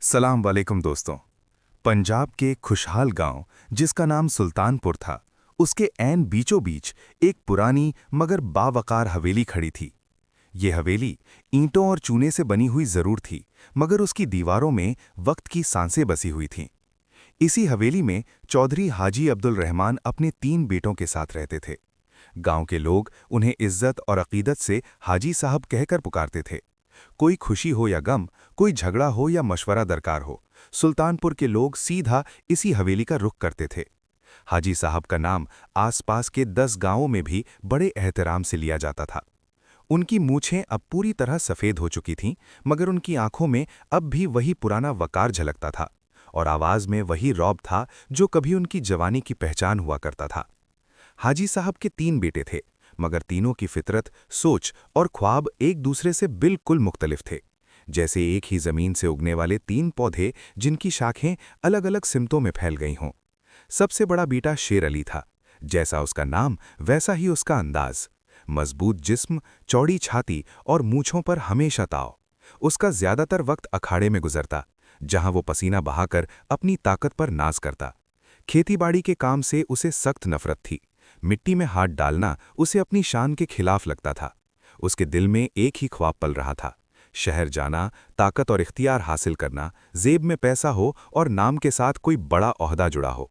सलाम वालेकुम दोस्तों। पंजाब के एक खुशहाल गांव जिसका नाम सुल्तानपुर था, उसके ऐन बीचों बीच एक पुरानी मगर बावकार हवेली खड़ी थी। ये हवेली ईंटों और चूने से बनी हुई जरूर थी, मगर उसकी दीवारों में वक्त की सांसें बसी हुई थीं। इसी हवेली में चौधरी हाजी अब्दुल रहमान अपने 3 बेटों के साथ रहते थे। गांव के लोग उन्हें इज्जत और अकीदत से हाजी साहब कहकर पुकारते थे। कोई खुशी हो या गम, कोई झगड़ा हो या मशवरा दरकार हो, सुल्तानपुर के लोग सीधा इसी हवेली का रुख करते थे। हाजी साहब का नाम आसपास के 10 गांवों में भी बड़े एहतराम से लिया जाता था। उनकी मूछें अब पूरी तरह सफ़ेद हो चुकी थीं, मगर उनकी आंखों में अब भी वही पुराना वकार झलकता था और आवाज़ में वही रौब था जो कभी उनकी जवानी की पहचान हुआ करता था। हाजी साहब के 3 बेटे थे, मगर तीनों की फितरत, सोच और ख्वाब एक दूसरे से बिल्कुल मुख्तलिफ थे। जैसे एक ही जमीन से उगने वाले 3 पौधे जिनकी शाखें अलग अलग सिमतों में फैल गई हों। सबसे बड़ा बेटा शेर अली था। जैसा उसका नाम वैसा ही उसका अंदाज। मजबूत जिस्म, चौड़ी छाती और मूंछों पर हमेशा ताव। उसका ज्यादातर वक्त अखाड़े में गुजरता, जहां वो पसीना बहाकर अपनी ताकत पर नाज करता। खेतीबाड़ी के काम से उसे सख्त नफरत थी। मिट्टी में हाथ डालना उसे अपनी शान के खिलाफ लगता था। उसके दिल में एक ही ख्वाब पल रहा था, शहर जाना, ताकत और इख्तियार हासिल करना, जेब में पैसा हो और नाम के साथ कोई बड़ा ओहदा जुड़ा हो।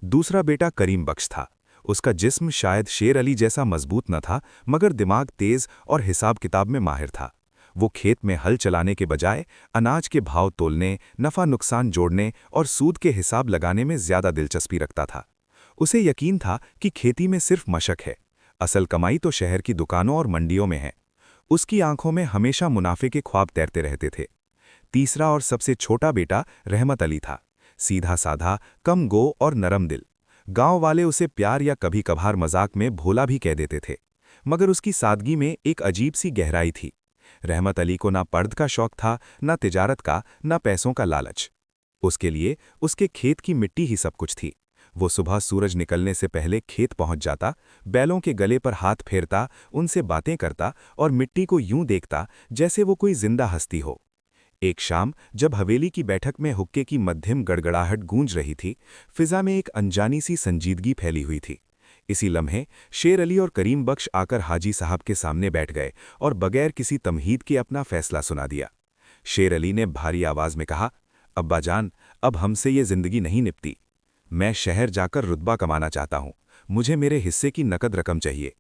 दूसरा बेटा करीम बख्श था। उसका जिस्म शायद शेर अली जैसा मजबूत न था, मगर दिमाग तेज और हिसाब किताब में माहिर था। वो खेत में हल चलाने के बजाय अनाज के भाव तोलने, नफा नुकसान जोड़ने और सूद के हिसाब लगाने में ज्यादा दिलचस्पी रखता था। उसे यकीन था कि खेती में सिर्फ मशक है, असल कमाई तो शहर की दुकानों और मंडियों में है। उसकी आंखों में हमेशा मुनाफे के ख्वाब तैरते रहते थे। तीसरा और सबसे छोटा बेटा रहमत अली था। सीधा साधा, कम गो और नरम दिल। गांव वाले उसे प्यार या कभी कभार मजाक में भोला भी कह देते थे, मगर उसकी सादगी में एक अजीब सी गहराई थी। रहमत अली को ना पर्द का शौक था, ना तिजारत का, ना पैसों का लालच। उसके लिए उसके खेत की मिट्टी ही सब कुछ थी। वो सुबह सूरज निकलने से पहले खेत पहुंच जाता, बैलों के गले पर हाथ फेरता, उनसे बातें करता और मिट्टी को यूं देखता जैसे वो कोई जिंदा हस्ती हो। एक शाम जब हवेली की बैठक में हुक्के की मध्यम गड़गड़ाहट गूंज रही थी, फिजा में एक अनजानी सी संजीदगी फैली हुई थी। इसी लम्हे शेर अली और करीम बख्श आकर हाजी साहब के सामने बैठ गए और बगैर किसी तमहीद के अपना फैसला सुना दिया। शेर अली ने भारी आवाज में कहा, अब्बा जान, अब हमसे ये जिंदगी नहीं निपटी। मैं शहर जाकर रुतबा कमाना चाहता हूं। मुझे मेरे हिस्से की नकद रकम चाहिए।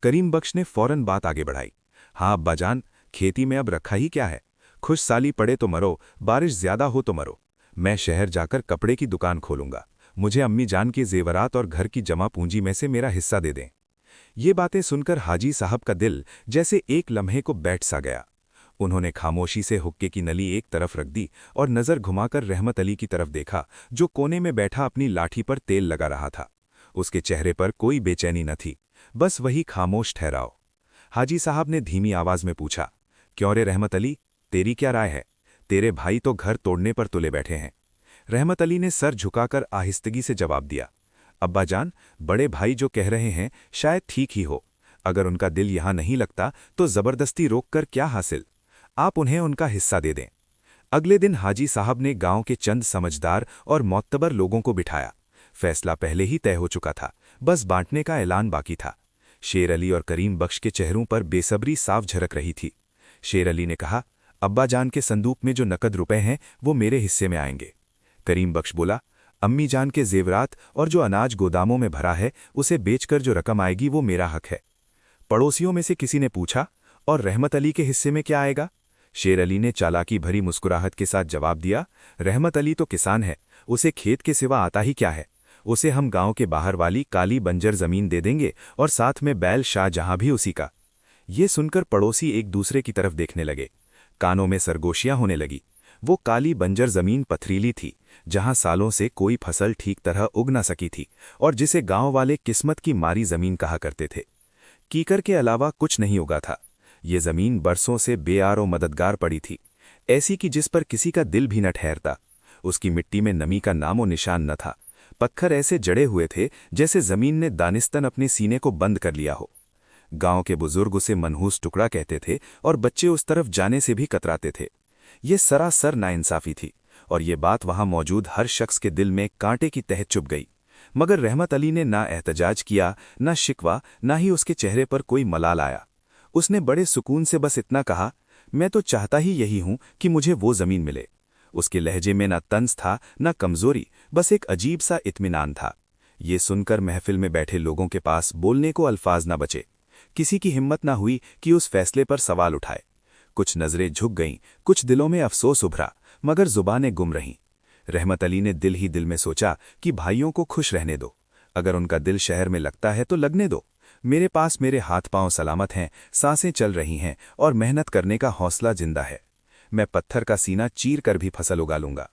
करीम बख्श ने फौरन बात आगे बढ़ाई। हाँ अब्बा जान, खेती में अब रखा ही क्या है। खुश साली पड़े तो मरो, बारिश ज्यादा हो तो मरो। मैं शहर जाकर कपड़े की दुकान खोलूंगा। मुझे अम्मी जान के जेवरात और घर की जमा पूंजी में से मेरा हिस्सा दे दें। ये बातें सुनकर हाजी साहब का दिल जैसे एक लम्हे को बैठ सा गया। उन्होंने खामोशी से हुक्के की नली एक तरफ रख दी और नजर घुमाकर रहमत अली की तरफ देखा, जो कोने में बैठा अपनी लाठी पर तेल लगा रहा था। उसके चेहरे पर कोई बेचैनी न थी, बस वही खामोश ठहराव। हाजी साहब ने धीमी आवाज में पूछा, क्यों रे रहमत अली, तेरी क्या राय है? तेरे भाई तो घर तोड़ने पर तुले बैठे हैं। रहमत अली ने सर झुकाकर आहिस्तगी से जवाब दिया, अब्बा जान, बड़े भाई जो कह रहे हैं शायद ठीक ही हो। अगर उनका दिल यहां नहीं लगता तो जबरदस्ती रोककर क्या हासिल। आप उन्हें उनका हिस्सा दे दें। अगले दिन हाजी साहब ने गांव के चंद समझदार और मोत्तबर लोगों को बिठाया। फैसला पहले ही तय हो चुका था, बस बांटने का ऐलान बाकी था। शेर अली और करीम बख्श के चेहरों पर बेसब्री साफ झलक रही थी। शेर अली ने कहा, अब्बा जान के संदूक में जो नकद रुपए हैं वो मेरे हिस्से में आएंगे। करीम बख्श बोला, अम्मी जान के जेवरात और जो अनाज गोदामों में भरा है उसे बेचकर जो रकम आएगी वो मेरा हक है। पड़ोसियों में से किसी ने पूछा, और रहमत अली के हिस्से में क्या आएगा? शेर अली ने चालाकी भरी मुस्कुराहट के साथ जवाब दिया, रहमत अली तो किसान है, उसे खेत के सिवा आता ही क्या है। उसे हम गांव के बाहर वाली काली बंजर जमीन दे देंगे और साथ में बैल शाहजहां भी उसी का। ये सुनकर पड़ोसी एक दूसरे की तरफ देखने लगे। कानों में सरगोशियां होने लगी। वो काली बंजर जमीन पथरीली थी, जहां सालों से कोई फसल ठीक तरह उग न सकी थी और जिसे गांव वाले किस्मत की मारी जमीन कहा करते थे। कीकर के अलावा कुछ नहीं उगा था। ये जमीन बरसों से बेआरो मददगार पड़ी थी, ऐसी कि जिस पर किसी का दिल भी न ठहरता। उसकी मिट्टी में नमी का नामो निशान न था। पत्थर ऐसे जड़े हुए थे जैसे जमीन ने दानिस्तन अपने सीने को बंद कर लिया हो। गांव के बुजुर्ग उसे मनहूस टुकड़ा कहते थे और बच्चे उस तरफ जाने से भी कतराते थे। ये सरासर नाइंसाफी थी और ये बात वहां मौजूद हर शख्स के दिल में कांटे की तह चुभ गई। मगर रहमत अली ने ना एहतजाज किया, ना शिकवा, ना ही उसके चेहरे पर कोई मलाल आया। उसने बड़े सुकून से बस इतना कहा, मैं तो चाहता ही यही हूं कि मुझे वो जमीन मिले। उसके लहजे में ना तंज था, ना कमजोरी, बस एक अजीब सा इत्मीनान था। ये सुनकर महफिल में बैठे लोगों के पास बोलने को अल्फाज न बचे। किसी की हिम्मत न हुई कि उस फैसले पर सवाल उठाए। कुछ नजरें झुक गईं, कुछ दिलों में अफसोस उभरा, मगर जुबानें गुम रहीं। रहमत अली ने दिल ही दिल में सोचा कि भाइयों को खुश रहने दो। अगर उनका दिल शहर में लगता है तो लगने दो। मेरे पास मेरे हाथ पांव सलामत हैं, सांसें चल रही हैं और मेहनत करने का हौसला जिंदा है। मैं पत्थर का सीना चीर कर भी फसल उगा लूंगा।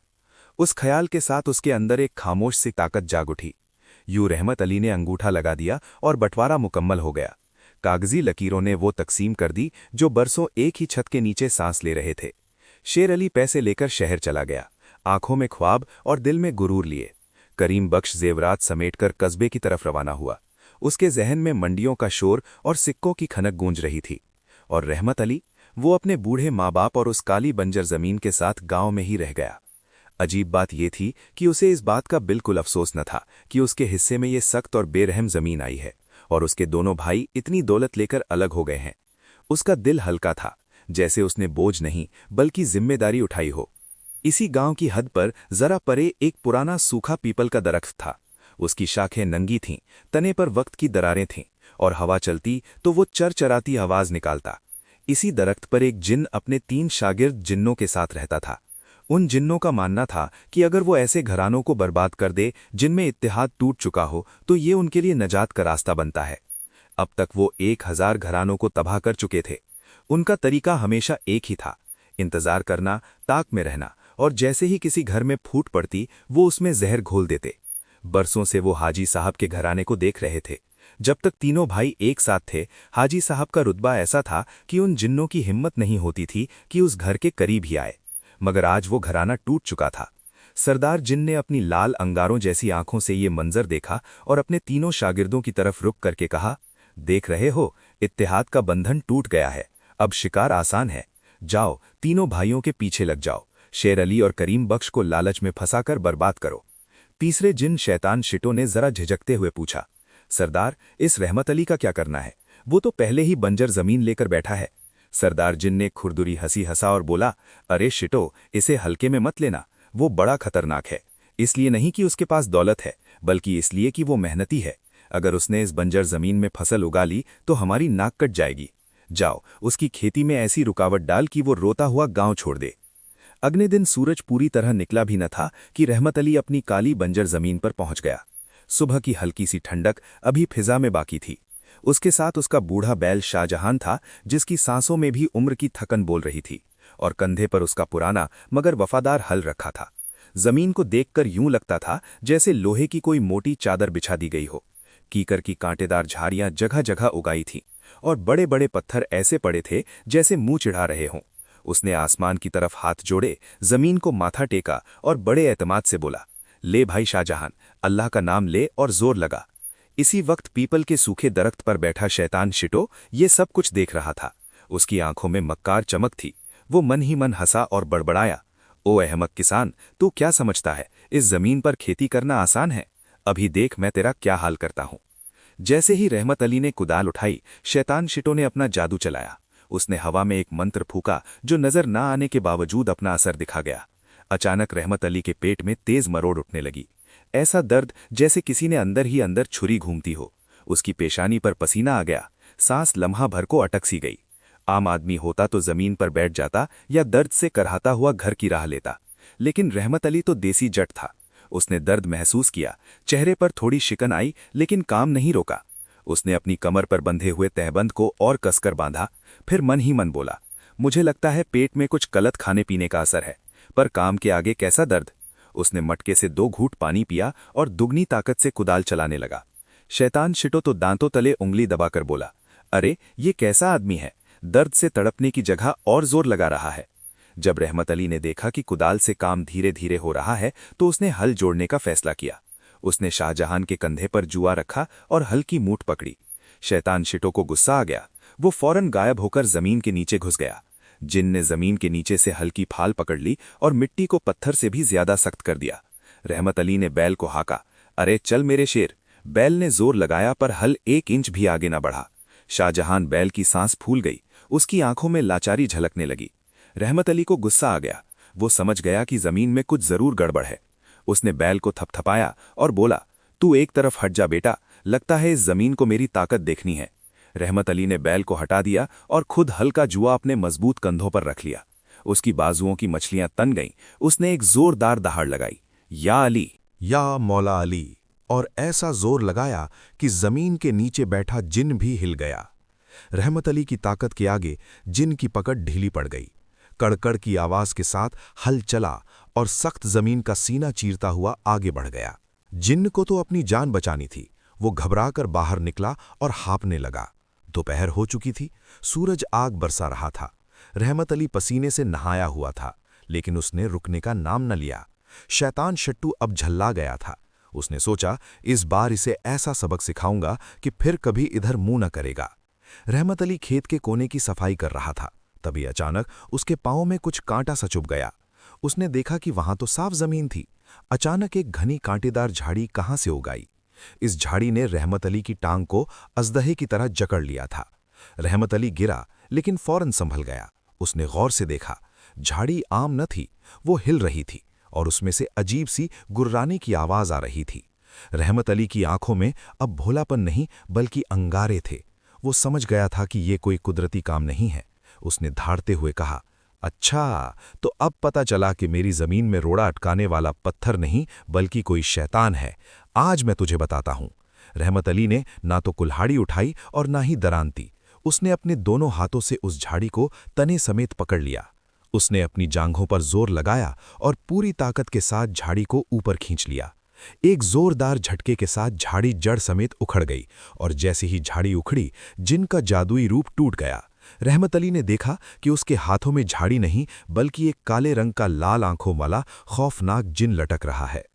उस ख्याल के साथ उसके अंदर एक खामोश सी ताकत जाग उठी। यूं रहमत अली ने अंगूठा लगा दिया और बंटवारा मुकम्मल हो गया। कागजी लकीरों ने वो तकसीम कर दी जो बरसों एक ही छत के नीचे सांस ले रहे थे। शेर अली पैसे लेकर शहर चला गया, आंखों में ख्वाब और दिल में गुरूर लिए। करीम बख्श जेवरात समेटकर कस्बे की तरफ रवाना हुआ। उसके जहन में मंडियों का शोर और सिक्कों की खनक गूंज रही थी। और रहमत अली, वो अपने बूढ़े माँ बाप और उस काली बंजर जमीन के साथ गांव में ही रह गया। अजीब बात यह थी कि उसे इस बात का बिल्कुल अफसोस न था कि उसके हिस्से में ये सख्त और बेरहम जमीन आई है और उसके दोनों भाई इतनी दौलत लेकर अलग हो गए हैं। उसका दिल हल्का था, जैसे उसने बोझ नहीं बल्कि जिम्मेदारी उठाई हो। इसी गांव की हद पर जरा परे एक पुराना सूखा पीपल का दरख्त था। उसकी शाखें नंगी थीं, तने पर वक्त की दरारें थीं और हवा चलती तो वो चरचराती आवाज निकालता। इसी दरख्त पर एक जिन अपने 3 शागिर्द जिन्नों के साथ रहता था। उन जिन्नों का मानना था कि अगर वो ऐसे घरानों को बर्बाद कर दे जिनमें इत्तेहाद टूट चुका हो तो ये उनके लिए नजात का रास्ता बनता है। अब तक वो 1000 घरानों को तबाह कर चुके थे। उनका तरीका हमेशा एक ही था, इंतजार करना, ताक में रहना, और जैसे ही किसी घर में फूट पड़ती वो उसमें जहर घोल देते। बरसों से वो हाजी साहब के घराने को देख रहे थे। जब तक तीनों भाई एक साथ थे, हाजी साहब का रुतबा ऐसा था कि उन जिन्नों की हिम्मत नहीं होती थी कि उस घर के करीब ही आए। मगर आज वो घराना टूट चुका था। सरदार जिन ने अपनी लाल अंगारों जैसी आंखों से ये मंजर देखा और अपने तीनों शागिर्दों की तरफ रुक करके कहा, देख रहे हो, इत्तेहाद का बंधन टूट गया है, अब शिकार आसान है। जाओ, तीनों भाइयों के पीछे लग जाओ, शेर अली और करीम बख्श को लालच में फंसाकर बर्बाद करो। तीसरे जिन शैतान शिटो ने जरा झिझकते हुए पूछा, सरदार, इस रहमत अली का क्या करना है? वो तो पहले ही बंजर जमीन लेकर बैठा है। सरदार जिन ने खुरदुरी हंसी हंसा और बोला, अरे शिटो, इसे हल्के में मत लेना, वो बड़ा खतरनाक है। इसलिए नहीं कि उसके पास दौलत है, बल्कि इसलिए कि वो मेहनती है। अगर उसने इस बंजर जमीन में फसल उगा ली तो हमारी नाक कट जाएगी। जाओ, उसकी खेती में ऐसी रुकावट डाल कि वो रोता हुआ गांव छोड़ दे। अगले दिन सूरज पूरी तरह निकला भी न था कि रहमत अली अपनी काली बंजर जमीन पर पहुंच गया। सुबह की हल्की सी ठंडक अभी फिजा में बाकी थी। उसके साथ उसका बूढ़ा बैल शाहजहां था, जिसकी सांसों में भी उम्र की थकन बोल रही थी, और कंधे पर उसका पुराना मगर वफादार हल रखा था। जमीन को देखकर यूं लगता था जैसे लोहे की कोई मोटी चादर बिछा दी गई हो। कीकर की कांटेदार झाड़ियां जगह जगह उगाई थीं और बड़े बड़े पत्थर ऐसे पड़े थे जैसे मुंह चिढ़ा रहे हों। उसने आसमान की तरफ हाथ जोड़े, जमीन को माथा टेका और बड़े एतमाद से बोला, ले भाई शाहजहां, अल्लाह का नाम ले और जोर लगा। इसी वक्त पीपल के सूखे दरख्त पर बैठा शैतान शिटो ये सब कुछ देख रहा था। उसकी आंखों में मक्कार चमक थी। वो मन ही मन हंसा और बड़बड़ाया, ओ अहमक किसान, तू क्या समझता है, इस जमीन पर खेती करना आसान है? अभी देख मैं तेरा क्या हाल करता हूं। जैसे ही रहमत अली ने कुदाल उठाई, शैतान शिटो ने अपना जादू चलाया। उसने हवा में एक मंत्र फूका जो नजर न आने के बावजूद अपना असर दिखा गया। अचानक रहमत अली के पेट में तेज मरोड़ उठने लगी। ऐसा दर्द जैसे किसी ने अंदर ही अंदर छुरी घूमती हो। उसकी पेशानी पर पसीना आ गया, सांस लम्हा भर को अटक सी गई। आम आदमी होता तो जमीन पर बैठ जाता या दर्द से करहाता हुआ घर की राह लेता, लेकिन रहमत अली तो देसी जट था। उसने दर्द महसूस किया, चेहरे पर थोड़ी शिकन आई, लेकिन काम नहीं रोका। उसने अपनी कमर पर बंधे हुए तहबंद को और कसकर बांधा, फिर मन ही मन बोला, मुझे लगता है पेट में कुछ गलत खाने पीने का असर है, पर काम के आगे कैसा दर्द। उसने मटके से 2 घूंट पानी पिया और दुगनी ताकत से कुदाल चलाने लगा। शैतान शिटो तो दांतों तले उंगली दबाकर बोला, अरे ये कैसा आदमी है, दर्द से तड़पने की जगह और जोर लगा रहा है। जब रहमत अली ने देखा कि कुदाल से काम धीरे धीरे हो रहा है तो उसने हल जोड़ने का फैसला किया। उसने शाहजहां के कंधे पर जुआ रखा और हल्की मूठ पकड़ी। शैतान शिटो को गुस्सा आ गया। वो फौरन गायब होकर जमीन के नीचे घुस गया। जिन ने जमीन के नीचे से हल्की फाल पकड़ ली और मिट्टी को पत्थर से भी ज्यादा सख्त कर दिया। रहमत अली ने बैल को हाका, अरे चल मेरे शेर। बैल ने जोर लगाया पर हल 1 इंच भी आगे न बढ़ा। शाहजहान बैल की सांस फूल गई, उसकी आंखों में लाचारी झलकने लगी। रहमत अली को गुस्सा आ गया, वो समझ गया कि जमीन में कुछ जरूर गड़बड़ है। उसने बैल को थपथपाया और बोला, तू एक तरफ हट जा बेटा, लगता है इस जमीन को मेरी ताकत देखनी है। रहमत अली ने बैल को हटा दिया और खुद हल्का जुआ अपने मजबूत कंधों पर रख लिया। उसकी बाजुओं की मछलियां तन गईं। उसने एक जोरदार दहाड़ लगाई, या अली, या मौला अली, और ऐसा जोर लगाया कि जमीन के नीचे बैठा जिन भी हिल गया। रहमत अली की ताकत के आगे जिन की पकड़ ढीली पड़ गई। कड़कड़ की आवाज के साथ हल चला और सख्त जमीन का सीना चीरता हुआ आगे बढ़ गया। जिन्न को तो अपनी जान बचानी थी। वो घबराकर बाहर निकला और हाँफने लगा। दोपहर हो चुकी थी, सूरज आग बरसा रहा था। रहमत अली पसीने से नहाया हुआ था, लेकिन उसने रुकने का नाम न लिया। शैतान शट्टू अब झल्ला गया था। उसने सोचा, इस बार इसे ऐसा सबक सिखाऊंगा कि फिर कभी इधर मुंह न करेगा। रहमत अली खेत के कोने की सफाई कर रहा था, तभी अचानक उसके पांव में कुछ कांटा सा चुभ गया। उसने देखा कि वहां तो साफ जमीन थी। अचानक एक घनी कांटेदार झाड़ी कहां से उग आई। इस झाड़ी ने रहमत अली की टांग को अजदहे की तरह जकड़ लिया था। रहमत अली गिरा, लेकिन फौरन संभल गया। उसने गौर से देखा, झाड़ी आम न थी, वो हिल रही थी और उसमें से अजीब सी गुर्राने की आवाज आ रही थी। रहमत अली की आंखों में अब भोलापन नहीं बल्कि अंगारे थे। वो समझ गया था कि ये कोई कुदरती काम नहीं है। उसने धाड़ते हुए कहा, अच्छा, तो अब पता चला कि मेरी जमीन में रोड़ा अटकाने वाला पत्थर नहीं बल्कि कोई शैतान है। आज मैं तुझे बताता हूं। रहमत अली ने ना तो कुल्हाड़ी उठाई और ना ही दरांती। उसने अपने दोनों हाथों से उस झाड़ी को तने समेत पकड़ लिया। उसने अपनी जांघों पर जोर लगाया और पूरी ताकत के साथ झाड़ी को ऊपर खींच लिया। एक जोरदार झटके के साथ झाड़ी जड़ समेत उखड़ गई और जैसे ही झाड़ी उखड़ी, जिनका जादुई रूप टूट गया। रहमत अली ने देखा कि उसके हाथों में झाड़ी नहीं बल्कि एक काले रंग का लाल आंखों वाला खौफनाक जिन लटक रहा है।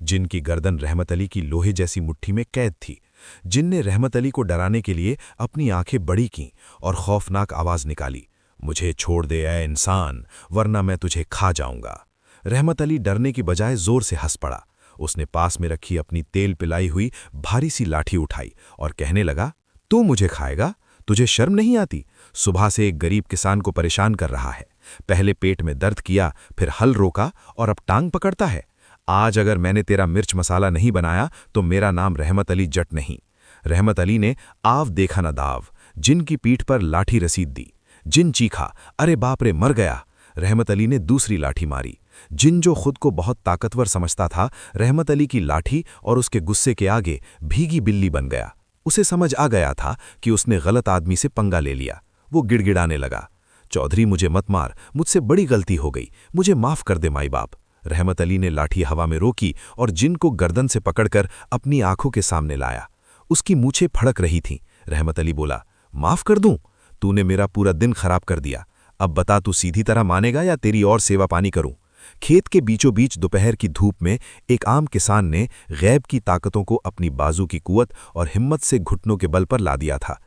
जिन की गर्दन रहमत अली की लोहे जैसी मुट्ठी में कैद थी। जिन ने रहमत अली को डराने के लिए अपनी आंखें बड़ी कीं और खौफनाक आवाज निकाली, मुझे छोड़ दे ऐ इंसान, वरना मैं तुझे खा जाऊंगा। रहमत अली डरने की बजाय जोर से हंस पड़ा। उसने पास में रखी अपनी तेल पिलाई हुई भारी सी लाठी उठाई और कहने लगा, तू मुझे खाएगा? तुझे शर्म नहीं आती? सुबह से एक गरीब किसान को परेशान कर रहा है। पहले पेट में दर्द किया, फिर हल रोका और अब टांग पकड़ता है। आज अगर मैंने तेरा मिर्च मसाला नहीं बनाया तो मेरा नाम रहमत अली जट नहीं। रहमत अली ने आव देखा न दाव, जिन की पीठ पर लाठी रसीद दी। जिन चीखा, अरे बाप रे, मर गया। रहमत अली ने दूसरी लाठी मारी। जिन जो खुद को बहुत ताकतवर समझता था, रहमत अली की लाठी और उसके गुस्से के आगे भीगी बिल्ली बन गया। उसे समझ आ गया था कि उसने गलत आदमी से पंगा ले लिया। वो गिड़गिड़ाने लगा, चौधरी मुझे मत मार, मुझसे बड़ी गलती हो गई, मुझे माफ कर दे माई बाप। रहमत अली ने लाठी हवा में रोकी और जिन को गर्दन से पकड़कर अपनी आंखों के सामने लाया। उसकी मूछें फड़क रही थीं। रहमत अली बोला, माफ कर दूं? तूने मेरा पूरा दिन खराब कर दिया। अब बता, तू सीधी तरह मानेगा या तेरी और सेवा पानी करूं? खेत के बीचों बीच दोपहर की धूप में एक आम किसान ने गैब की ताकतों को अपनी बाजू की कुवत और हिम्मत से घुटनों के बल पर ला दिया था।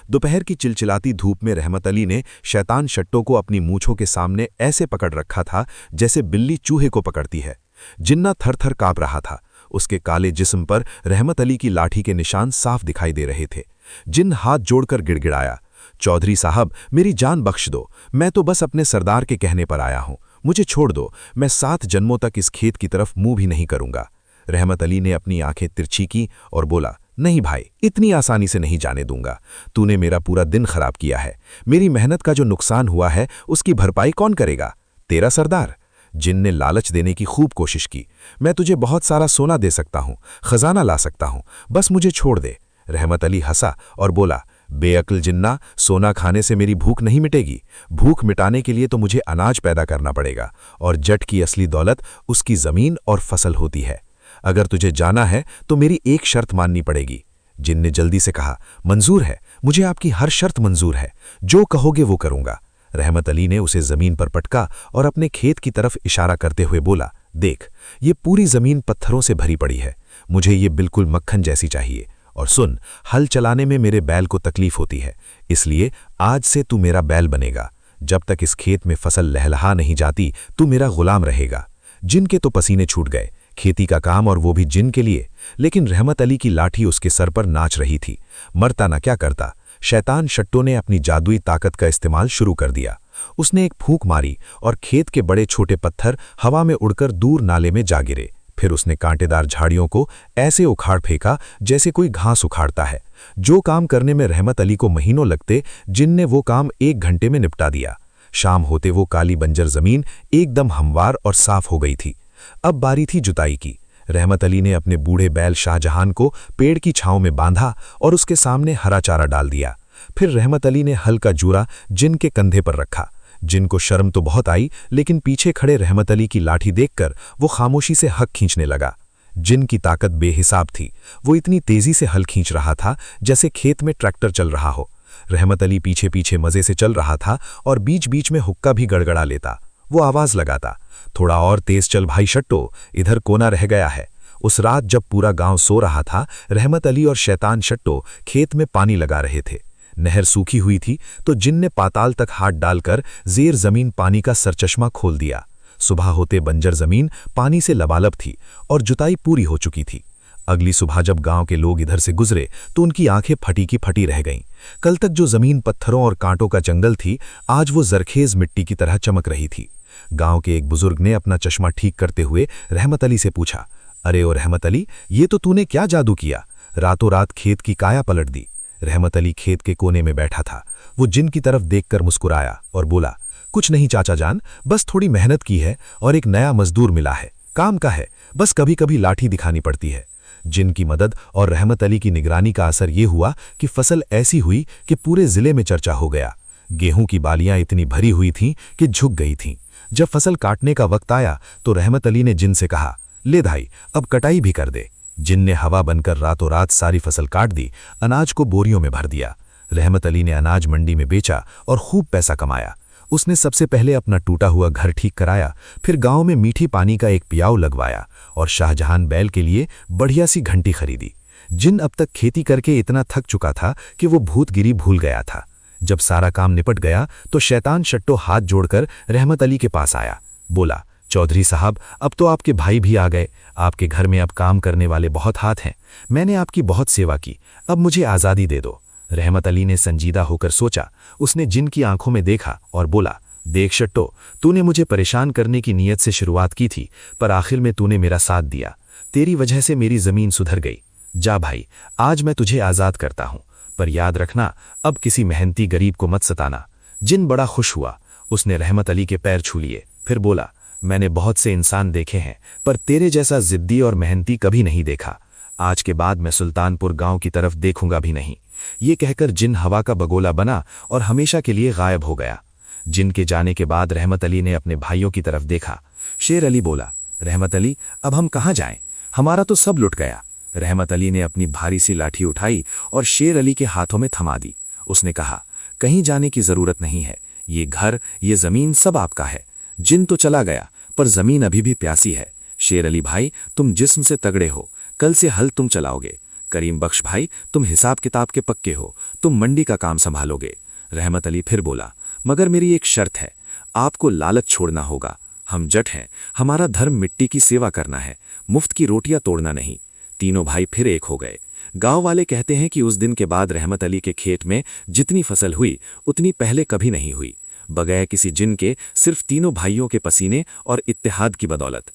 दोपहर की चिलचिलाती धूप में रहमत अली ने शैतान शट्टों को अपनी मूंछों के सामने ऐसे पकड़ रखा था जैसे बिल्ली चूहे को पकड़ती है। जिन्ना थर-थर कांप रहा था। उसके काले जिस्म पर रहमत अली की लाठी के निशान साफ दिखाई दे रहे थे। जिन हाथ जोड़कर गिड़गिड़ाया, चौधरी साहब, मेरी जान बख्श दो, मैं तो बस अपने सरदार के कहने पर आया हूं, मुझे छोड़ दो, मैं 7 जन्मों तक इस खेत की तरफ मुंह भी नहीं करूंगा। रहमत अली ने अपनी आंखें तिरछी की और बोला, नहीं भाई, इतनी आसानी से नहीं जाने दूंगा। तूने मेरा पूरा दिन खराब किया है। मेरी मेहनत का जो नुकसान हुआ है उसकी भरपाई कौन करेगा? तेरा सरदार। जिन ने लालच देने की खूब कोशिश की। मैं तुझे बहुत सारा सोना दे सकता हूं, खजाना ला सकता हूं, बस मुझे छोड़ दे। रहमत अली हंसा और बोला, बेअक्ल जिन्ना, सोना खाने से मेरी भूख नहीं मिटेगी। भूख मिटाने के लिए तो मुझे अनाज पैदा करना पड़ेगा, और जट की असली दौलत उसकी जमीन और फसल होती है। अगर तुझे जाना है तो मेरी एक शर्त माननी पड़ेगी। जिन ने जल्दी से कहा, मंजूर है, मुझे आपकी हर शर्त मंजूर है, जो कहोगे वो करूंगा। रहमत अली ने उसे जमीन पर पटका और अपने खेत की तरफ इशारा करते हुए बोला, देख, ये पूरी जमीन पत्थरों से भरी पड़ी है, मुझे ये बिल्कुल मक्खन जैसी चाहिए। और सुन, हल चलाने में मेरे बैल को तकलीफ होती है, इसलिए आज से तू मेरा बैल बनेगा। जब तक इस खेत में फसल लहलहा नहीं जाती तू मेरा गुलाम रहेगा। जिन के तो पसीने छूट गए, खेती का काम और वो भी जिन के लिए। लेकिन रहमत अली की लाठी उसके सर पर नाच रही थी। मरता न क्या करता। शैतान शट्टो ने अपनी जादुई ताकत का इस्तेमाल शुरू कर दिया। उसने एक फूंक मारी और खेत के बड़े छोटे पत्थर हवा में उड़कर दूर नाले में जा गिरे। फिर उसने कांटेदार झाड़ियों को ऐसे उखाड़ फेंका जैसे कोई घास उखाड़ता है। जो काम करने में रहमत अली को महीनों लगते, जिन ने वो काम 1 घंटे में निपटा दिया। शाम होते वो काली बंजर जमीन एकदम हमवार और साफ हो गई थी। अब बारी थी जुताई की। रहमत अली ने अपने बूढ़े बैल शाहजहान को पेड़ की छांव में बांधा और उसके सामने हरा चारा डाल दिया। फिर रहमत अली ने हल का जूरा जिन के कंधे पर रखा। जिन को शर्म तो बहुत आई, लेकिन पीछे खड़े रहमत अली की लाठी देखकर वो खामोशी से हक खींचने लगा। जिन की ताकत बेहिसाब थी। वो इतनी तेजी से हल खींच रहा था जैसे खेत में ट्रैक्टर चल रहा हो। रहमत अली पीछे पीछे मजे से चल रहा था और बीच बीच में हुक्का भी गड़गड़ा लेता। वो आवाज लगाता, थोड़ा और तेज चल भाई शट्टो, इधर कोना रह गया है। उस रात जब पूरा गांव सो रहा था, रहमत अली और शैतान शट्टो खेत में पानी लगा रहे थे। नहर सूखी हुई थी तो जिन ने पाताल तक हाथ डालकर जेर जमीन पानी का सरचश्मा खोल दिया। सुबह होते बंजर जमीन पानी से लबालब थी और जुताई पूरी हो चुकी थी। अगली सुबह जब गांव के लोग इधर से गुजरे तो उनकी आंखें फटी की फटी रह गईं। कल तक जो जमीन पत्थरों और कांटों का जंगल थी, आज वो जरखेज मिट्टी की तरह चमक रही थी। गांव के एक बुजुर्ग ने अपना चश्मा ठीक करते हुए रहमत अली से पूछा, अरे ओ रहमत अली, ये तो तूने क्या जादू किया? रातों रात खेत की काया पलट दी। रहमत अली खेत के कोने में बैठा था। वो जिन की तरफ देखकर मुस्कुराया और बोला, कुछ नहीं चाचा जान, बस थोड़ी मेहनत की है और एक नया मजदूर मिला है। काम का है, बस कभी कभी लाठी दिखानी पड़ती है। जिन की मदद और रहमत अली की निगरानी का असर ये हुआ कि फसल ऐसी हुई कि पूरे जिले में चर्चा हो गया। गेहूं की बालियां इतनी भरी हुई थीं कि झुक गई थीं। जब फसल काटने का वक्त आया तो रहमत अली ने जिन से कहा, ले भाई, अब कटाई भी कर दे। जिन ने हवा बनकर रातों रात सारी फसल काट दी, अनाज को बोरियों में भर दिया। रहमत अली ने अनाज मंडी में बेचा और खूब पैसा कमाया। उसने सबसे पहले अपना टूटा हुआ घर ठीक कराया, फिर गांव में मीठी पानी का एक पियाव लगवाया और शाहजहान बैल के लिए बढ़िया सी घंटी खरीदी। जिन अब तक खेती करके इतना थक चुका था कि वो भूतगिरी भूल गया था। जब सारा काम निपट गया तो शैतान शट्टो हाथ जोड़कर रहमत अली के पास आया। बोला, चौधरी साहब, अब तो आपके भाई भी आ गए। आपके घर में अब काम करने वाले बहुत हाथ हैं। मैंने आपकी बहुत सेवा की, अब मुझे आज़ादी दे दो। रहमत अली ने संजीदा होकर सोचा। उसने जिन की आंखों में देखा और बोला, देख शट्टो, तूने मुझे परेशान करने की नीयत से शुरुआत की थी, पर आखिर में तूने मेरा साथ दिया। तेरी वजह से मेरी जमीन सुधर गई। जा भाई, आज मैं तुझे आज़ाद करता हूँ, पर याद रखना, अब किसी मेहनती गरीब को मत सताना। जिन बड़ा खुश हुआ। उसने रहमत अली के पैर छू लिए, फिर बोला, मैंने बहुत से इंसान देखे हैं, पर तेरे जैसा जिद्दी और मेहनती कभी नहीं देखा। आज के बाद मैं सुल्तानपुर गांव की तरफ देखूंगा भी नहीं। ये कहकर जिन हवा का बगोला बना और हमेशा के लिए गायब हो गया। जिन के जाने के बाद रहमत अली ने अपने भाइयों की तरफ देखा। शेर अली बोला, रहमत अली, अब हम कहाँ जाएं? हमारा तो सब लुट गया। रहमत अली ने अपनी भारी सी लाठी उठाई और शेर अली के हाथों में थमा दी। उसने कहा, कहीं जाने की जरूरत नहीं है। ये घर, ये जमीन सब आपका है। जिन तो चला गया, पर जमीन अभी भी प्यासी है। शेर अली भाई, तुम जिस्म से तगड़े हो, कल से हल तुम चलाओगे। करीम बख्श भाई, तुम हिसाब किताब के पक्के हो, तुम मंडी का काम संभालोगे। रहमत अली फिर बोला, मगर मेरी एक शर्त है, आपको लालच छोड़ना होगा। हम जट हैं, हमारा धर्म मिट्टी की सेवा करना है, मुफ्त की रोटियां तोड़ना नहीं। तीनों भाई फिर एक हो गए। गांव वाले कहते हैं कि उस दिन के बाद रहमत अली के खेत में जितनी फसल हुई उतनी पहले कभी नहीं हुई, बगैर किसी जिन के, सिर्फ तीनों भाइयों के पसीने और इत्तेहाद की बदौलत।